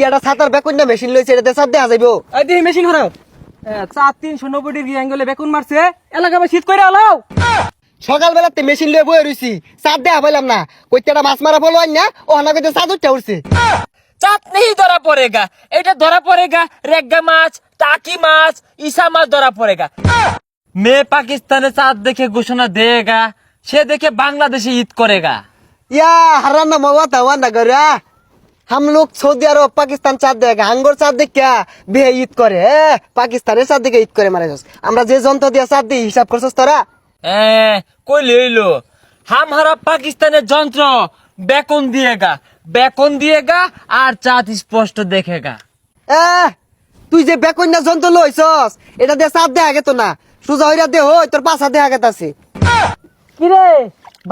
কি একটা ছাতার বেকুন না মেশিন লইছে এটা চাপ দেখা যাইবো। এই দেখি মেশিন হরাও 4-390 ডিগ্রি অ্যাঙ্গেলে বেকুন মারছে এলাকা শীত করে আলাও। সকালবেলাতে মেশিন লয়ে বয়ে রইছি চাপ দেখা পাইলাম না, কইতেটা মাছ মারা বলো না ও না কইতে চাঁদ উঠতে উঠছে। চাঁদ নেই ধরা পড়েগা, এটা ধরা পড়েগা রেগা মাছ, টাকি মাছ, ইসা মাছ ধরা পড়েগা। মেয়ে পাকিস্তানে চাঁদ দেখে ঘোষণা দেगा, সে দেখে बांग्लादेशे ईद करेगा। या हराना मवा तवा ना गरा, हम लोग सऊदी अरब पाकिस्तान चाँद देगा, हांगोर चाँद देख क्या बे ईद करे, पाकिस्ताने चाँद देखे ईद करे मारे जोस। আমরা যে যন্ত্র দিয়া চাঁদ দি হিসাব করছস তোরা? कोई ले लो, हमारा पाकिस्तानी যন্ত্র বেকন দিয়েগা আর চাঁদ স্পষ্ট দেখেগা। তুই যে বেকন্যা যন্ত্র লইছস এটা দিয়ে চাঁদ দেখা গেত না, সুজা হইরা দে হই তোর পাছা দেখা গেতাছে। কিরে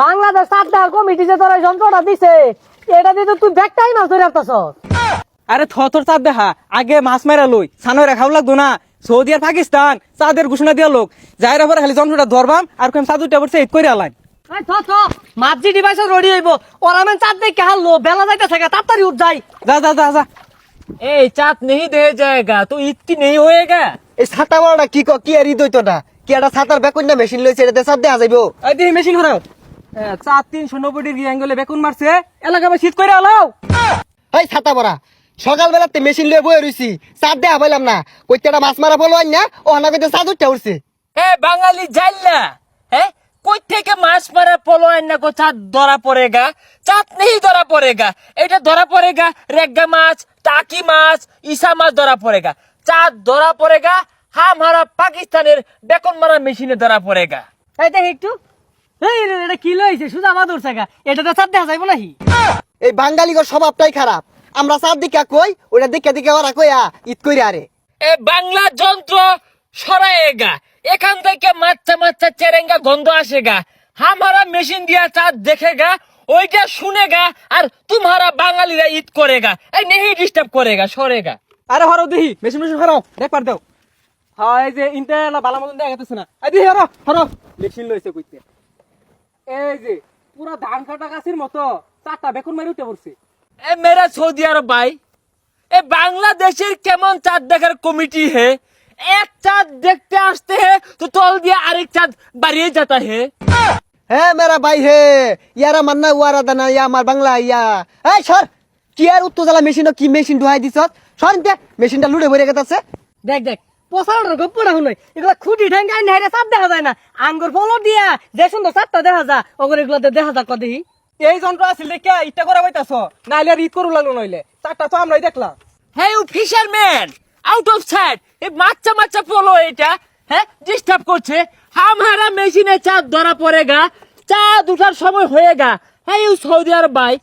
বাংলাদেশ সাতটা কমিটি যে তোরা যন্ত্রটা দিছে এটা দিয়ে তো তুই ব্যাগটাই মাছ ধরে আসছস। আরে থর চাঁদ দেখা আগে মাছ মারা লই ছানো রাখাও লাগতো না। সৌদি আর পাকিস্তান চাঁদের ঘোষণা দিয়া লোক যাইরা পরে খালি যন্ত্রটা ধরবাম আর কম চাঁদ উঠে পড়ছে ঈদ করে আলাইন। মাছ জি ডিভাইস রেডি হইব ওরা মানে চাঁদ দেখে হারলো বেলা যাইতে থাকে তাড়াতাড়ি উঠ যাই। যা যা যা যা এই চাঁদ नहीं दे जाएगा तो ईद की नहीं होएगा। এই ছাতা বড়টা কি কি আর ঈদ হইতো না, কি একটা ছাতার বেকন্যা মেশিন লইছে এটা দিয়ে চাঁদ দেখা যাইবো। এই দেখি মেশিন হরাও 4-390 ডিগ্রি অ্যাঙ্গেলে বেকুন মারছে এলাকা শীত করে আলাও। এই ছাতা বড়া সকালবেলাতে মেশিন লয়ে বয়ে রইছি চাঁদ দেখা পাইলাম না, কইতেটা মাছ মারা বলো না ও না কইতে চাঁদ উঠতে উঠছে। বাঙালি জাইল্লা, কই থেকে মাছ মারা পলো আইনা কো চাঁদ ধরা পড়েগা, চাঁদ নেই ধরা পড়েগা, এটা ধরা পড়েগা রেগা মাছ, টাকি মাছ, ইসা মাছ ধরা পড়েগা। চাঁদ ধরা পড়েগা हमारा পাকিস্তানের বেকন মারা মেশিনে ধরা পড়েগা। এই দেখ একটু এই এটা কি লইছে সুজা বাদুর ছাগা এটা তো চাঁদ দেখা যাইবো নাকি? এই বাঙালিগর স্বভাবটাই খারাপ, আমরা চাঁদ দেখা কই ওটা দেখা ওরা কইয়া ঈদ কইরা আরে। বাংলা যন্ত্র সরায়েগা, এখান থেকে মাচ্চা চেরেঙ্গা গন্ধ আসেগা, हमारा মেশিন দিয়া চাঁদ দেখেগা ওইটা শুনেগা আর तुम्हारा বাঙালিরা ঈদ করেগা। এই নেহি ডিস্টার্ব করেগা সরেগা। আরে হরো দেখি মেশিন হরাও দেখ পার দাও। হ্যাঁ এই যে ইন্টারনেট বালা মতন দেখা যাচ্ছে না। এই দেখি হরো মেশিন লইছে কইতে এই যে পুরা ধান কাটা গাছের মতো চারটা বেকুন মারি উঠে পড়ছে। मेरा सऊदी अरब भाई, बांग्लादेशेर केमन चाँद देखार कमिटी है, एक चाँद देखते आसते हैं तो तोल दिया आरेक चाँद बाड़िए जाता है। হ্যাঁ মেরা ভাই হে ইয়ারা মান্না ওয়ারা দানা ইয়া আমার বাংলা ইয়া। এই সর কি আর উত্তরজালা মেশিন কি মেশিন ঢুকাই দিছস, সর দে মেশিনটা লুড়ে ভরে গেতাছে। দেখ দেখ পোসাড়ার গপ্পড়া হলো এগুলা খুঁটি ঠ্যাঙ্গা নাইরে চাপ দেখা যায় না আঙ্গুর ফলো দিয়া যে সুন্দর চাপটা দেখা যা ওগুলো এগুলো দেখা যা কদি এই যন্ত্র আছিল দেখে ইটা করা পাইতাছ নাইলে আর ঈদ করু লাগলো নইলে চারটা তো আমরাই দেখলাম। Hey you fisherman, out of sight, এই মাচ্চা পোলো এটা ডিস্টার্ব করছে। हमारा মেশিনে চাঁদ ধরা পড়েগা, চাঁদ উঠার সময় হয়েগা। Hey you সৌদি আরব ভাই,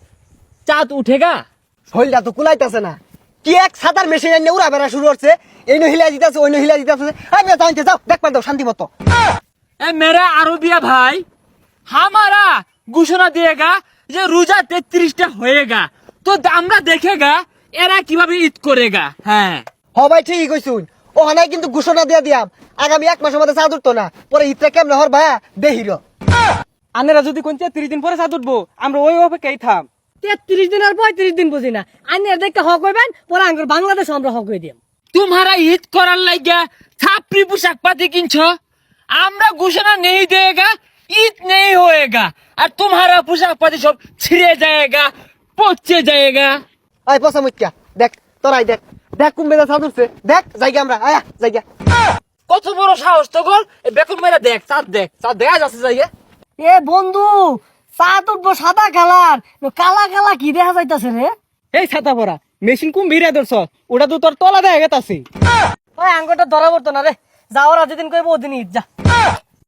চাঁদ উঠেগা? শরীরটা তো কুলাইতাছে না, কি এক ছাতার মেশিন এনে উড়া বেড়া শুরু হচ্ছে, এই নহিলা দিতাছে ওই নহিলা দিতাছে। আমি যাও দেখ পার দাও শান্তি মতো। मेरा अरबिया भाई, हमारा घोषणा दिएगा যে রোজা 33টা হয়েগা, তো আমরা দেখেগা এরা কিভাবে ঈদ করেগা। হ্যাঁ হ ভাই ঠিকই কইছুন, ও হানাই কিন্তু ঘোষণা দিয়া দিয়াম আগামী 1 মাসের মধ্যে চাঁদ উঠতো না, পরে ঈদটা কেমনে হর ভাইয়া দেহির। আনেরা যদি কোন 30 দিন পরে চাঁদ উঠবো আমরা ওই অপেক্ষাই থাম। 33 দিন আর 35 দিন বুঝি না আনেরা দেখে হক হইবেন পরে আঙ্গুর বাংলাদেশ আমরা হক হই দিম। तुम्हारा ঈদ করার লাগিয়া ছাপরি পোশাক পাতি কিনছো, আমরা ঘোষণা নেই দেगा ঈদ নেই होएगा আর तुम्हारा পোশাক পাতি সব ছিঁড়ে যায়গা পচে যায়গা। আই পসা মুচ্চা দেখ তোরাই দেখ দেখ কুম্বে চাঁদ উঠছে, দেখ জায়গা আমরা আয়া জায়গা। কত বড় সাহস তো গোল, বেকুন মেরা দেখ চাঁদ দেখা যাচ্ছে জায়গা। এ বন্ধু চাঁদ উঠবো সাদা কালার কালা কি দেখা যাইতাছে রে? এই ছাতা পরা মেশিন কুম ভিড়া ধরছ ওটা তো তোর তলা দেখা গেতাছে। ওই আঙ্গুরটা ধরা পড়তো না রে, যাওয়ার যেদিন কইবো ওদিন ঈদ যা।